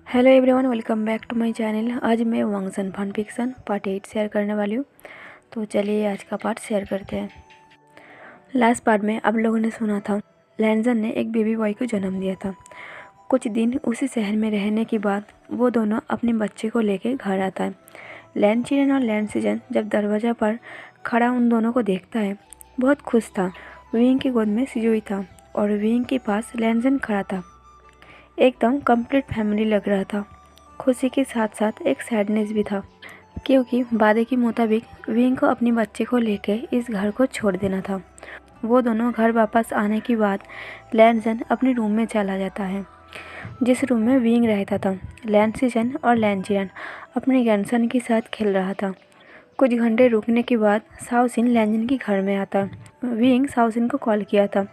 Hello everyone, welcome back to my channel. आज मैं वांगसन फन फिक्सन पार्ट 8 शेयर करने वाली हूँ। तो चलिए आज का पार्ट शेयर करते हैं। लास्ट पार्ट में आप लोगों ने सुना था लैंजन ने एक बेबी बॉय को जन्म दिया था। कुछ दिन उसी शहर में रहने के बाद वो दोनों अपने बच्चे को लेकर घर आता है। लैनचिरन और लैनसीजन जब दरवाज़ा पर खड़ा उन दोनों को देखता है बहुत खुश था। विंग की गोद में सिजुई था और विंग के पास लैंजन खड़ा था। एकदम कंप्लीट फैमिली लग रहा था। खुशी के साथ साथ एक सैडनेस भी था, क्योंकि वादे के मुताबिक विंग को अपने बच्चे को लेकर इस घर को छोड़ देना था। वो दोनों घर वापस आने के बाद लैंजन अपने रूम में चला जाता है, जिस रूम में विंग रहता था। लैनसीजन और लैनचिरन अपने ग्रैंडसन के साथ खेल रहा था। कुछ घंटे रुकने के बाद साउसिन लैंजन के घर में आता। विंग साउसिन को कॉल किया था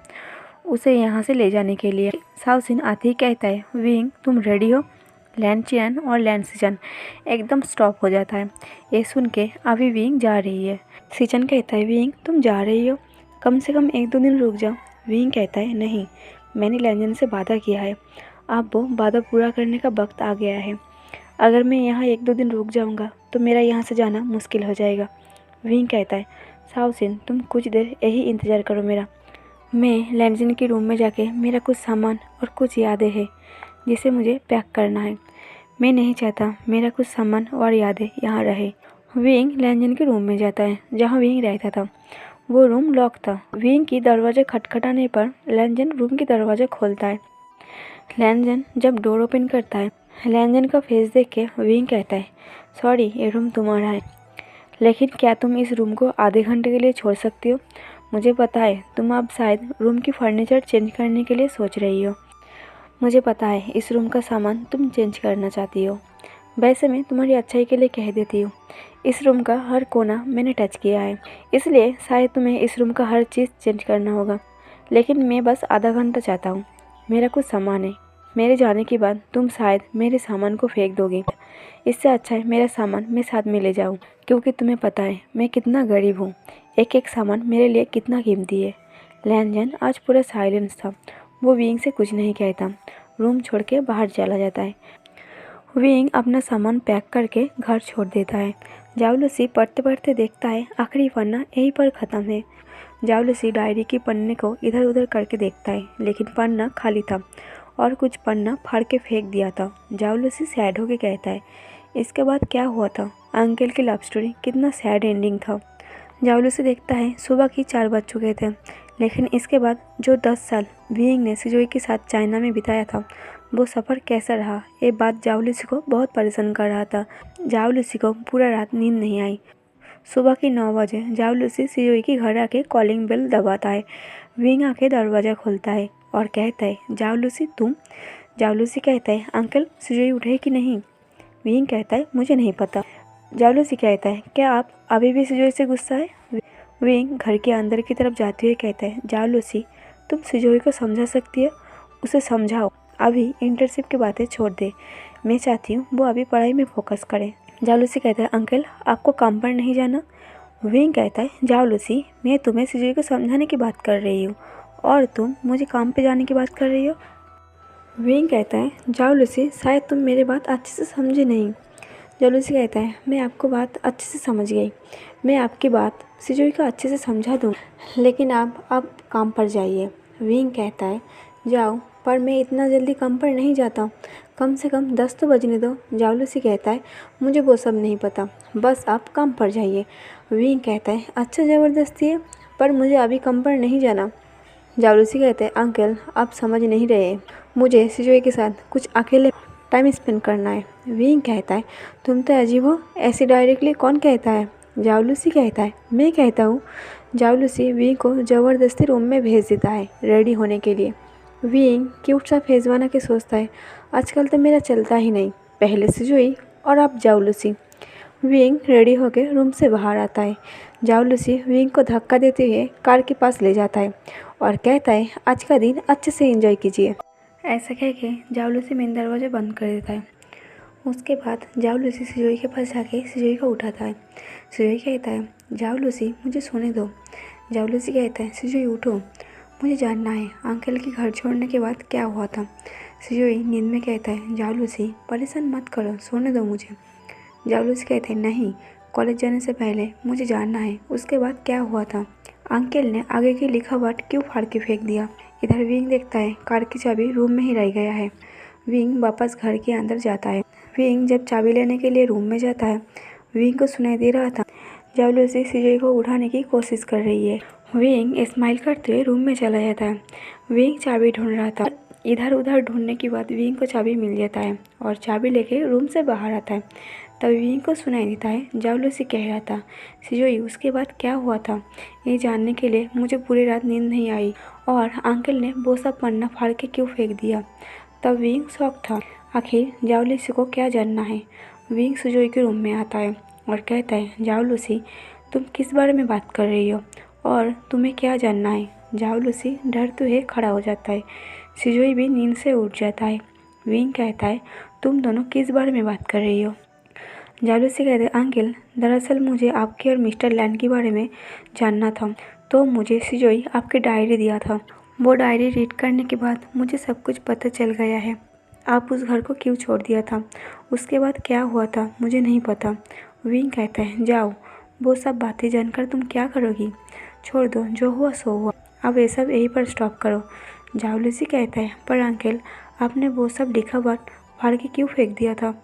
उसे यहाँ से ले जाने के लिए। साउसिन आते ही कहता है, विंग तुम रेडी हो? लैनचिरन और लैनसीजन एकदम स्टॉप हो जाता है। ये सुन के अभी विंग जा रही है। सीजन कहता है, विंग तुम जा रही हो, कम से कम 1-2 दिन रुक जाओ। विंग कहता है, नहीं, मैंने लैंजन से वादा किया है, अब वो वादा पूरा करने का वक्त आ गया है। अगर मैं यहाँ 1-2 दिन रुक जाऊँगा तो मेरा यहाँ से जाना मुश्किल हो जाएगा। विंग कहता है, साउसिन तुम कुछ देर यही इंतज़ार करो मेरा। मैं लैंजन के रूम में जाके मेरा कुछ सामान और कुछ यादें हैं जिसे मुझे पैक करना है। मैं नहीं चाहता मेरा कुछ सामान और यादें यहाँ रहे। विंग लैंजन के रूम में जाता है जहाँ विंग रहता था। वो रूम लॉक था। विंग की दरवाज़ा खटखटाने पर लैंजन रूम की दरवाज़ा खोलता है। लैंजन जब डोर ओपन करता है, लैंजन का फेस देख के विंग कहता है, सॉरी ये रूम तुम्हारा है, लेकिन क्या तुम इस रूम को आधे घंटे के लिए छोड़ सकती हो? मुझे पता है तुम अब शायद रूम की फर्नीचर चेंज करने के लिए सोच रही हो। मुझे पता है इस रूम का सामान तुम चेंज करना चाहती हो। वैसे मैं तुम्हारी अच्छाई के लिए कह देती हूँ, इस रूम का हर कोना मैंने टच किया है, इसलिए शायद तुम्हें इस रूम का हर चीज़ चेंज करना होगा, लेकिन मैं बस आधा घंटा चाहता हूँ। मेरा कुछ सामान है, मेरे जाने के बाद तुम शायद मेरे सामान को फेंक दोगे। इससे अच्छा है मेरा सामान मैं साथ में ले जाऊँ, क्योंकि तुम्हें पता है मैं कितना गरीब हूँ। एक एक सामान मेरे लिए कितना कीमती है। लैंजन आज पूरा साइलेंस था। वो विंग से कुछ नहीं कहता, रूम छोड़ के बाहर चला जाता है। विंग अपना सामान पैक करके घर छोड़ देता है। जाओलूसी पढ़ते पढ़ते देखता है आखिरी पन्ना यहीं पर ख़त्म है। जाओलूसी डायरी के पन्ने को इधर उधर करके देखता है, लेकिन पन्ना खाली था और कुछ पन्ना फाड़ के फेंक दिया था। जाओलूसी सैड होके कहता है, इसके बाद क्या हुआ था? अंकल की लव स्टोरी कितना सैड एंडिंग था। जाओलूसी देखता है सुबह की 4 बज चुके थे, लेकिन इसके बाद जो 10 साल विंग ने सिजुई के साथ चाइना में बिताया था वो सफ़र कैसा रहा, ये बात जाओलूसी को बहुत परेशान कर रहा था। जाओलूसी को पूरा रात नींद नहीं आई। सुबह के 9 बजे जाओलूसी सिजुई के घर आके कॉलिंग बेल दबाता है। विंग आके दरवाज़ा खोलता है और कहता है, जाओलूसी तुम? जाओलूसी कहता है, अंकल सिजुई उठे कि नहीं? विंग कहता है, मुझे नहीं पता। जाओलूसी कहता है, क्या आप अभी भी सिजुई से गुस्सा है? विंग घर के अंदर की तरफ जाते हुए कहता है, जाओलूसी तुम सिजुई को समझा सकती है, उसे समझाओ अभी इंटर्नशिप की बातें छोड़ दे। मैं चाहती हूँ वो अभी पढ़ाई में फोकस करे। जाओलूसी कहता है, अंकल आपको काम पर नहीं जाना? विंग कहता है, जाओलूसी मैं तुम्हें सिजुई को समझाने की बात कर रही हूँ और तुम मुझे काम पे जाने की बात कर रही हो। विंग कहता है, जाओलूसी शायद तुम मेरी बात अच्छे से समझे नहीं। जाओलूसी कहता है, मैं आपको बात अच्छे से समझ गई, मैं आपकी बात सिजुई को अच्छे से समझा दूँ, लेकिन आप अब काम पर जाइए। विंग कहता है, जाओ, पर मैं इतना जल्दी काम पर नहीं जाता, कम से कम 10 तो बजने दो। जाओलूसी कहता है, मुझे वो सब नहीं पता, बस आप काम पर जाइए। विंग कहता है, अच्छा ज़बरदस्ती है, पर मुझे अभी काम पर नहीं जाना। जाओलूसी कहते हैं, अंकल आप समझ नहीं रहे, मुझे सिजुई के साथ कुछ अकेले टाइम स्पेंड करना है। विंग कहता है, तुम तो अजीब हो, ऐसे डायरेक्टली कौन कहता है? जाओलूसी कहता है, मैं कहता हूँ। जाओलूसी विंग को ज़बरदस्ती रूम में भेज देता है रेडी होने के लिए। विंग क्यूट सा फेस बना के सोचता है, आजकल तो मेरा चलता ही नहीं, पहले सिजुई और अब जाओलूसी। विंग रेडी होकर रूम से बाहर आता है। जाओलूसी विंग को धक्का देते हुए कार के पास ले जाता है और कहता है, आज का दिन अच्छे से एंजॉय कीजिए। ऐसा कह के जाओलूसी मेन दरवाज़ा बंद कर देता है। उसके बाद जाओलूसी सिजुई के पास जाके सिजुई को उठाता है। सिजुई कहता है, जाओलूसी मुझे सोने दो। जाओलूसी कहता है, सिजुई उठो, मुझे जानना है अंकल के घर छोड़ने के बाद क्या हुआ था। सिजोई नींद में कहता है, जाओ लूसी, परेशान मत करो, सोने दो मुझे। जाओ लूसी कहते हैं, नहीं, कॉलेज जाने से पहले मुझे जानना है उसके बाद क्या हुआ था। अंकल ने आगे की लिखावट क्यों फाड़ के फेंक दिया। इधर विंग देखता है कार की चाबी रूम में ही रह गया है। विंग वापस घर के अंदर जाता है। विंग जब चाबी लेने के लिए रूम में जाता है, विंग को सुनाई दे रहा था जाओ लूसी सिजोई को उठाने की कोशिश कर रही है। विंग स्माइल करते हुए रूम में चला जाता है। विंग चाबी ढूंढ रहा था। इधर उधर ढूंढने के बाद विंग को चाबी मिल जाता है और चाबी लेके रूम से बाहर आता है। तब विंग को सुनाई देता है जाओ लूसी कह रहा था, सिजोई उसके बाद क्या हुआ था ये जानने के लिए मुझे पूरी रात नींद नहीं आई और अंकल ने वो सब पन्ना फाड़ के क्यों फेंक दिया। तब विंग शॉक था। आखिर जाओ लूसी को क्या जानना है। विंग सिजोई के रूम में आता है और कहता है, जाओ लूसी, तुम किस बारे में बात कर रही हो और तुम्हें क्या जानना है। जाओ लूसी डरते हुए खड़ा हो जाता है। सिजोई भी नींद से उठ जाता है। विंग कहता है, तुम दोनों किस बारे में बात कर रही हो। जाओ लूसी कहते हैं, अंकल, दरअसल मुझे आपके और मिस्टर लैन के बारे में जानना था, तो मुझे सिजोई आपकी डायरी दिया था। वो डायरी रीड करने के बाद मुझे सब कुछ पता चल गया है। आप उस घर को क्यों छोड़ दिया था, उसके बाद क्या हुआ था मुझे नहीं पता। विंग कहता है, जाओ, वो सब बातें जानकर तुम क्या करोगी। छोड़ दो, जो हुआ सो हुआ, अब ये सब यहीं पर स्टॉप करो। जाओ लूसी कहता है, पर अंकल, आपने वो सब लिखा बात फाड़ के क्यों फेंक दिया था,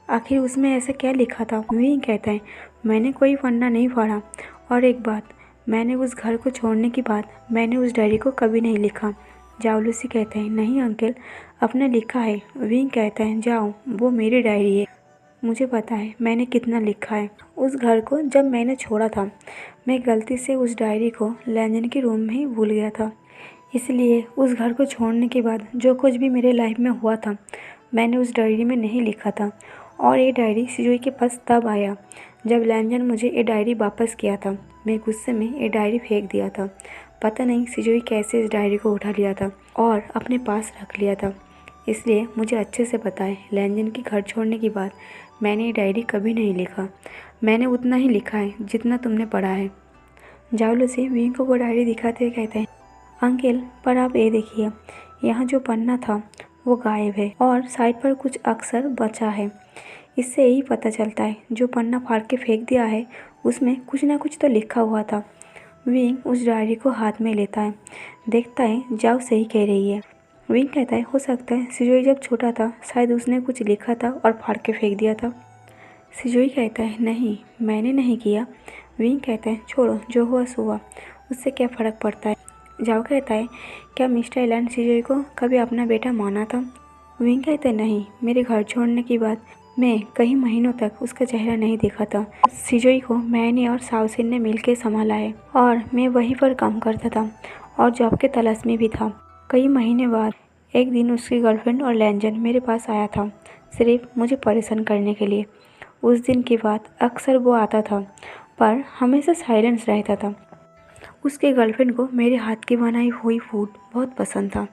आखिर उसमें ऐसा क्या लिखा था। विंग कहता है, मैंने कोई पन्ना नहीं फाड़ा और एक बात, मैंने उस घर को छोड़ने के बाद मैंने उस डायरी को कभी नहीं लिखा। जाओ लूसी कहता है, नहीं अंकल, आपने लिखा है। विंग कहता है, जाओ, वो मेरी डायरी है, मुझे पता है मैंने कितना लिखा है। उस घर को जब मैंने छोड़ा था, मैं गलती से उस डायरी को लैंजन के रूम में ही भूल गया था, इसलिए उस घर को छोड़ने के बाद जो कुछ भी मेरे लाइफ में हुआ था मैंने उस डायरी में नहीं लिखा था। और ये डायरी सिजोई के पास तब आया जब लैंजन मुझे ये डायरी वापस किया था। मैं गुस्से में ये डायरी फेंक दिया था। पता नहीं सिजोई कैसे इस डायरी को उठा लिया था और अपने पास रख लिया था। इसलिए मुझे अच्छे से पता है, लैंजन के घर छोड़ने के बाद मैंने ये डायरी कभी नहीं लिखा। मैंने उतना ही लिखा है जितना तुमने पढ़ा है। जाओ लूसी विंग को वो डायरी दिखाते हुए कहते हैं, अंकल, पर आप ये देखिए, यहाँ जो पन्ना था वो गायब है और साइड पर कुछ अक्षर बचा है। इससे यही पता चलता है जो पन्ना फाड़ के फेंक दिया है उसमें कुछ ना कुछ तो लिखा हुआ था। विंग उस डायरी को हाथ में लेता है, देखता है जाओ सही कह रही है। विंग कहता है, हो सकता है सिजोई जब छोटा था शायद उसने कुछ लिखा था और फाड़ के फेंक दिया था। सिजोई कहता है, नहीं, मैंने नहीं किया। विंग कहता है, छोड़ो, जो हुआ सो हुआ, उससे क्या फ़र्क पड़ता है। जाओ कहता है, क्या मिस्टर लैन सिजोई को कभी अपना बेटा माना था। विंग कहता है, नहीं, मेरे घर छोड़ने के बाद मैं कई महीनों तक उसका चेहरा नहीं देखा था। सिजोई को मैंने और साउसिन ने मिलकर संभाला है और मैं वहीं पर काम करता था और जॉब के तलाश में भी था। कई महीने बाद एक दिन उसकी गर्लफ्रेंड और लैंजन मेरे पास आया था, सिर्फ मुझे परेशान करने के लिए। उस दिन के बाद अक्सर वो आता था, पर हमेशा साइलेंस रहता था। उसके गर्लफ्रेंड को मेरे हाथ की बनाई हुई फूड बहुत पसंद था।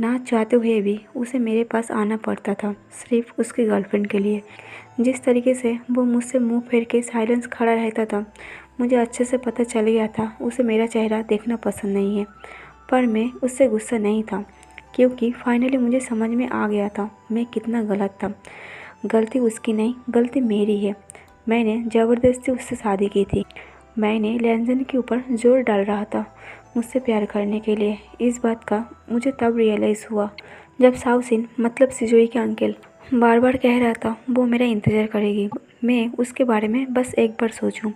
ना चाहते हुए भी उसे मेरे पास आना पड़ता था, सिर्फ उसकी गर्लफ्रेंड के लिए। जिस तरीके से वो मुझसे मुंह फेर के साइलेंस खड़ा रहता था, मुझे अच्छे से पता चल गया था उसे मेरा चेहरा देखना पसंद नहीं है। पर मैं उससे गुस्सा नहीं था, क्योंकि फाइनली मुझे समझ में आ गया था मैं कितना गलत था। गलती उसकी नहीं, गलती मेरी है। मैंने ज़बरदस्ती उससे शादी की थी। मैंने लैंजन के ऊपर जोर डाल रहा था मुझसे प्यार करने के लिए। इस बात का मुझे तब रियलाइज़ हुआ जब साउसिन, मतलब सिजोई के अंकल, बार बार कह रहा था वो मेरा इंतज़ार करेगी। मैं उसके बारे में बस एक बार सोचूं।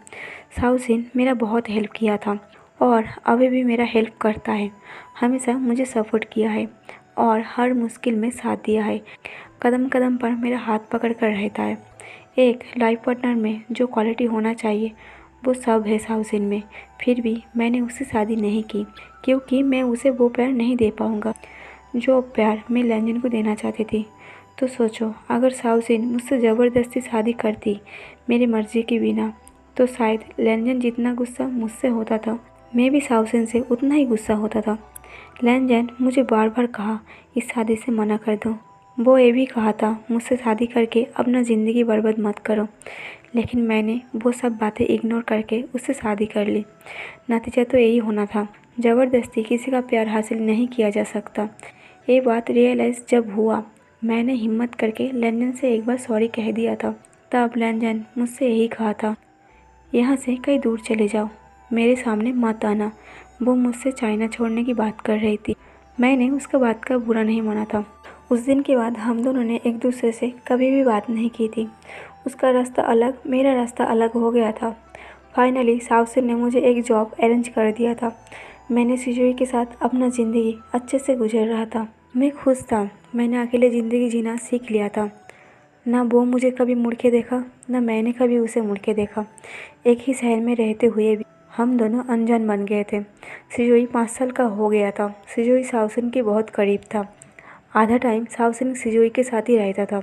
साउसिन मेरा बहुत हेल्प किया था और अभी भी मेरा हेल्प करता है। हमेशा मुझे सपोर्ट किया है और हर मुश्किल में साथ दिया है। कदम कदम पर मेरा हाथ पकड़ कर रहता है। एक लाइफ पार्टनर में जो क्वालिटी होना चाहिए वो सब है साउसिन में। फिर भी मैंने उससे शादी नहीं की, क्योंकि मैं उसे वो प्यार नहीं दे पाऊँगा जो प्यार मैं लैंजन को देना चाहती थी। तो सोचो, अगर साउसिन मुझसे ज़बरदस्ती शादी करती मेरी मर्ज़ी के बिना, तो शायद लैंजन जितना गुस्सा मुझसे होता था, मैं भी साउसिन से उतना ही गुस्सा होता था। लैंजन मुझे बार बार कहा इस शादी से मना कर दो। वो ये भी कहा था मुझसे शादी करके अपना ज़िंदगी बर्बाद मत करो, लेकिन मैंने वो सब बातें इग्नोर करके उससे शादी कर ली। नतीजा तो यही होना था। ज़बरदस्ती किसी का प्यार हासिल नहीं किया जा सकता। ये बात रियलाइज़ जब हुआ, मैंने हिम्मत करके लैंजन से एक बार सॉरी कह दिया था। तब लैंजन मुझसे यही कहा था, यहाँ से कहीं दूर चले जाओ, मेरे सामने मत आना। वो मुझसे चाइना छोड़ने की बात कर रही थी। मैंने उसका बात का बुरा नहीं माना था। उस दिन के बाद हम दोनों ने एक दूसरे से कभी भी बात नहीं की थी। उसका रास्ता अलग, मेरा रास्ता अलग हो गया था। फाइनली साउसिन ने मुझे एक जॉब अरेंज कर दिया था। मैंने सिजुई के साथ अपना ज़िंदगी अच्छे से गुजर रहा था। मैं खुश था। मैंने अकेले ज़िंदगी जीना सीख लिया था। ना वो मुझे कभी मुड़ के देखा, ना मैंने कभी उसे मुड़ के देखा। एक ही शहर में रहते हुए भी हम दोनों अनजान बन गए थे। सिजुई 5 साल का हो गया था। सिजुई साउसिन के बहुत करीब था। आधा टाइम साउसिन सिजुई के साथ ही रहता था।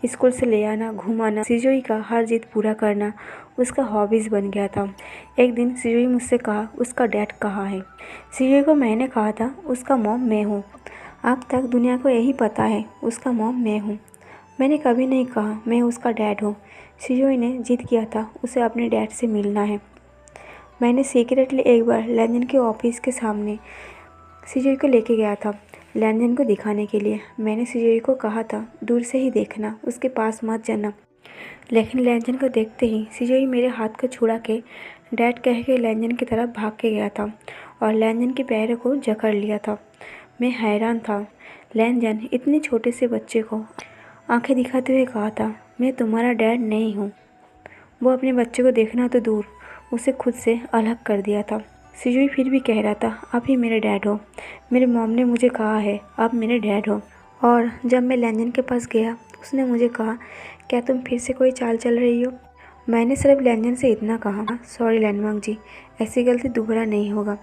स्कूल से ले आना, घुमाना, सिजुई का हर जिद पूरा करना उसका हॉबीज़ बन गया था। एक दिन सिजुई मुझसे कहा, उसका डैड कहाँ है। सिजुई को मैंने कहा था, उसका मॉम मैं हूँ। अब तक दुनिया को यही पता है, उसका मॉम मैं हूँ। मैंने कभी नहीं कहा मैं उसका डैड हूँ। सिजुई ने जिद किया था, उसे अपने डैड से मिलना है। मैंने सीक्रेटली एक बार लैंजन के ऑफिस के सामने सिजुई को लेके गया था, लैंजन को दिखाने के लिए। मैंने सिजुई को कहा था, दूर से ही देखना, उसके पास मत जाना। लेकिन लैंजन को देखते ही सिजुई मेरे हाथ को छुड़ा के डैड कह के लैंजन की तरफ भाग के गया था और लैंजन के पैरों को जकड़ लिया था। मैं हैरान था। लैंजन इतने छोटे से बच्चे को आंखें दिखाते हुए कहा था, मैं तुम्हारा डैड नहीं हूँ। वो अपने बच्चे को देखना तो दूर, उसे खुद से अलग कर दिया था। सिजुई फिर भी कह रहा था, आप ही मेरे डैड हो। मेरे मॉम ने मुझे कहा है आप मेरे डैड हो। और जब मैं लैंजन के पास गया, उसने मुझे कहा, क्या तुम फिर से कोई चाल चल रही हो। मैंने सिर्फ लैंजन से इतना कहा, सॉरी लैंडमार्क जी, ऐसी गलती दोबारा नहीं होगा।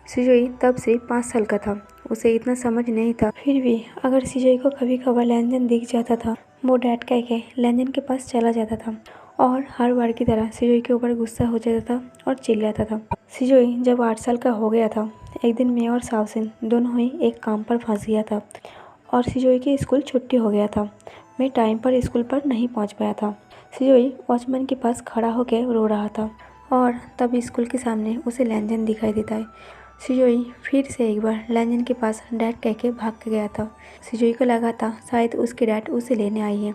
सिजुई तब से 5 साल का था। उसे इतना समझ नहीं था। फिर भी अगर सिजुई को कभी कभार लैंजन दिख जाता था, वो डैड कह के लैंजन के पास चला जाता था और हर बार की तरह सिजुई के ऊपर गुस्सा हो जाता था और चिल्लाता था। सिजुई जब 8 साल का हो गया था, एक दिन मैं और साउसिन दोनों ही एक काम पर फंस गया था और सिजुई की स्कूल छुट्टी हो गया था। मैं टाइम पर स्कूल पर नहीं पहुंच पाया था। सिजुई वॉचमैन के पास खड़ा होकर रो रहा था और तब स्कूल के सामने उसे लैंजन दिखाई देता है। सिजुई फिर से एक बार लैंजन के पास डैड कह के भाग के गया था। सिजुई को लगा था शायद उसके डैड उसे लेने आई है,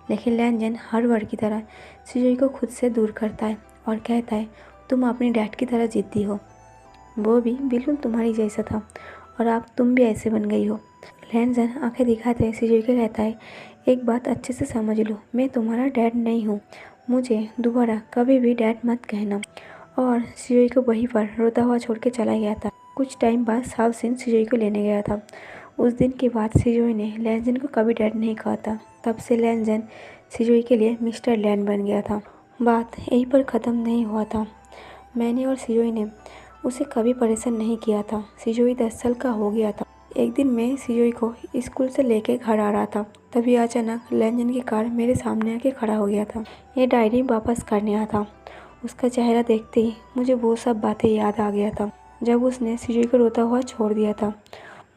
लेकिन लैंजन हर बार की तरह सिजुई को खुद से दूर करता है और कहता है, तुम अपने डैड की तरह जिद्दी हो, वो भी बिल्कुल तुम्हारी जैसा था और अब तुम भी ऐसे बन गई हो। लैंजन आंखें दिखाते सिजुई को कहता है, एक बात अच्छे से समझ लो, मैं तुम्हारा डैड नहीं हूँ, मुझे दोबारा कभी भी डैड मत कहना। और सिजुई को वहीं पर रोता हुआ छोड़ के चला गया था। कुछ टाइम बाद साउसिन सिजुई को लेने गया था। उस दिन के बाद सिजुई ने लैंजन को कभी डैड नहीं कहा था। तब से लैंजन सिजुई के लिए मिस्टर लैन बन गया था। बात यहीं पर ख़त्म नहीं हुआ था। मैंने और सिजुई ने उसे कभी परेशान नहीं किया था। सिजुई 10 साल का हो गया था। एक दिन मैं सिजुई को स्कूल से लेके घर आ रहा था, तभी अचानक लैंजन की कार मेरे सामने आके खड़ा हो गया था। ये डायरी वापस करने आया था। उसका चेहरा देखते ही मुझे वो सब बातें याद आ गया था जब उसने सिजुई को रोता हुआ छोड़ दिया था।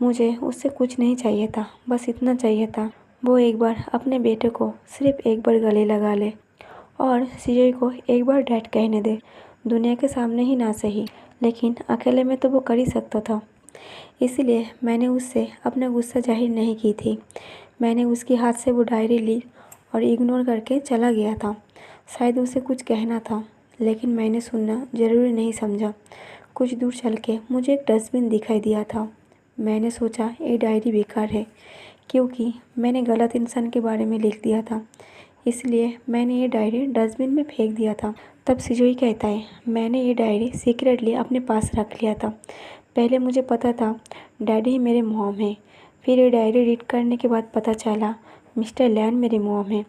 मुझे उससे कुछ नहीं चाहिए था, बस इतना चाहिए था, वो एक बार अपने बेटे को सिर्फ एक बार गले लगा ले और सिजुई को एक बार डैड कहने दे। दुनिया के सामने ही ना सही, लेकिन अकेले में तो वो कर ही सकता था। इसीलिए मैंने उससे अपना गुस्सा जाहिर नहीं की थी। मैंने उसके हाथ से वो डायरी ली और इग्नोर करके चला गया था। शायद उसे कुछ कहना था, लेकिन मैंने सुनना ज़रूरी नहीं समझा। कुछ दूर चल के मुझे एक डस्टबिन दिखाई दिया था। मैंने सोचा ये डायरी बेकार है, क्योंकि मैंने गलत इंसान के बारे में लिख दिया था। इसलिए मैंने ये डायरी डस्टबिन में फेंक दिया था। तब सिजुई कहता है, मैंने ये डायरी सीक्रेटली अपने पास रख लिया था। पहले मुझे पता था डैडी ही मेरे मॉम है, फिर ये डायरी रीड करने के बाद पता चला मिस्टर लैन मेरे मॉम है।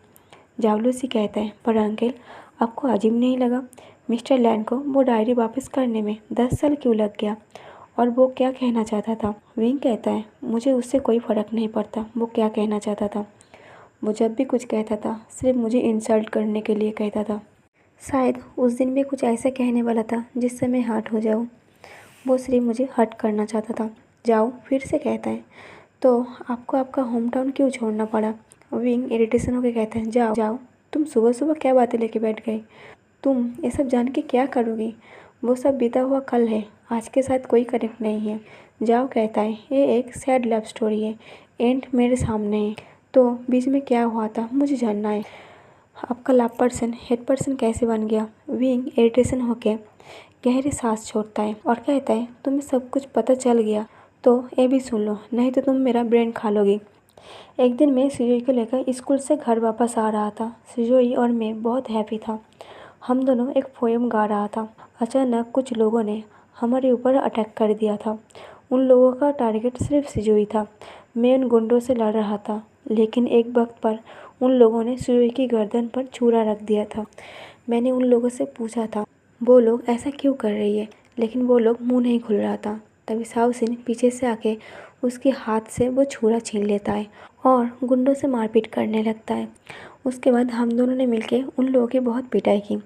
जावलूसी कहता है, पर अंकल आपको अजीब नहीं लगा मिस्टर लैन को वो डायरी वापस करने में 10 साल क्यों लग गया, और वो क्या कहना चाहता था। विंग कहता है, मुझे उससे कोई फ़र्क नहीं पड़ता वो क्या कहना चाहता था। वो जब भी कुछ कहता था सिर्फ मुझे इंसल्ट करने के लिए कहता था। शायद उस दिन भी कुछ ऐसा कहने वाला था जिससे मैं हर्ट हो जाऊँ। वो सिर्फ मुझे हर्ट करना चाहता था। जाओ, फिर से कहता है, तो आपको आपका होम टाउन क्यों छोड़ना पड़ा। विंग इरिटेशन होकर कहता है, जाओ जाओ, तुम सुबह सुबह क्या बातें लेके बैठ गए, तुम ये सब जान के क्या करोगी। वो सब बीता हुआ कल है, आज के साथ कोई कनेक्ट नहीं है। जाओ कहता है ये एक सैड लव स्टोरी है, एंड मेरे सामने है, तो बीच में क्या हुआ था मुझे जानना है। आपका लव पर्सन हेड पर्सन कैसे बन गया। विंग इरिटेशन होके गहरी सांस छोड़ता है और कहता है तुम्हें सब कुछ पता चल गया तो ये भी सुन लो, नहीं तो तुम मेरा ब्रेन खा लोगी। एक दिन मैं सिजोई को लेकर स्कूल से घर वापस आ रहा था। सिजोई और मैं बहुत हैप्पी था। हम दोनों एक पोएम गा रहा था। अचानक कुछ लोगों ने हमारे ऊपर अटैक कर दिया था। उन लोगों का टारगेट सिर्फ सिजोई था। मैं उन गुंडों से लड़ रहा था, लेकिन एक वक्त पर उन लोगों ने सिजोई की गर्दन पर छुरा रख दिया था। मैंने उन लोगों से पूछा था वो लोग ऐसा क्यों कर रही है, लेकिन वो लोग मुंह नहीं खुल रहा था। तभी साउसिन पीछे से आके उसके हाथ से वो छुरा छीन लेता है और गुंडों से मारपीट करने लगता है। उसके बाद हम दोनों ने मिलके उन लोगों की बहुत पिटाई की।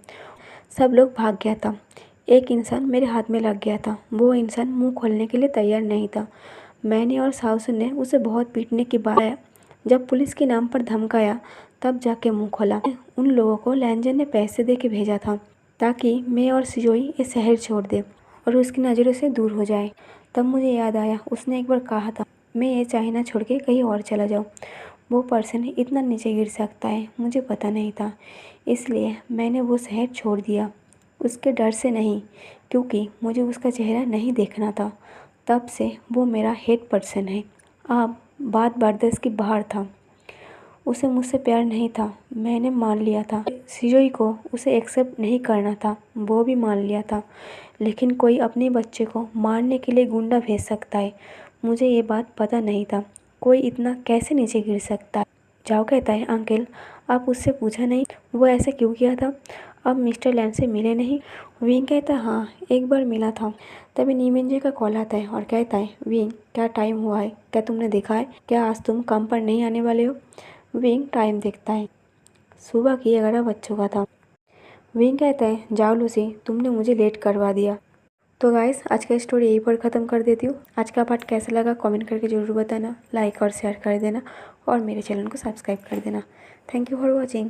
सब लोग भाग गया था। एक इंसान मेरे हाथ में लग गया था। वो इंसान मुंह खोलने के लिए तैयार नहीं था। मैंने और साउसिन ने उसे बहुत पीटने के बाद जब पुलिस के नाम पर धमकाया तब जाके मुंह खोला। उन लोगों को लैंजन ने पैसे दे के भेजा था ताकि मैं और सिजोई ये शहर छोड़ दे और उसकी नज़रों से दूर हो जाए। तब मुझे याद आया उसने एक बार कहा था मैं ये चाइना छोड़ के कहीं और चला जाऊँ। वो पर्सन इतना नीचे गिर सकता है मुझे पता नहीं था, इसलिए मैंने वो शहर छोड़ दिया। उसके डर से नहीं, क्योंकि मुझे उसका चेहरा नहीं देखना था। तब से वो मेरा हेड पर्सन है। अब बात बर्दाश्त की बाहर था। उसे मुझसे प्यार नहीं था, मैंने मान लिया था। सिजोई को उसे एक्सेप्ट नहीं करना था, वो भी मान लिया था। लेकिन कोई अपने बच्चे को मारने के लिए गुंडा भेज सकता है, मुझे ये बात पता नहीं था। कोई इतना कैसे नीचे गिर सकता है। जाओ कहता है अंकल आप उससे पूछा नहीं वो ऐसा क्यों किया था। अब मिस्टर लैन से मिले नहीं। विंग कहता है हाँ एक बार मिला था। तभी नीमिंजे का कॉल आता है और कहता है विंग क्या टाइम हुआ है, क्या तुमने देखा है, क्या आज तुम काम पर नहीं आने वाले हो। विंग टाइम देखता है, सुबह की 11 बज चुका था। विंग कहता है जाओ लूसी तुमने मुझे लेट करवा दिया। तो गाइस आज का स्टोरी यहीं पर ख़त्म कर देती हूँ। आज का पार्ट कैसा लगा कमेंट करके ज़रूर बताना, लाइक और शेयर कर देना और मेरे चैनल को सब्सक्राइब कर देना। Thank you for watching.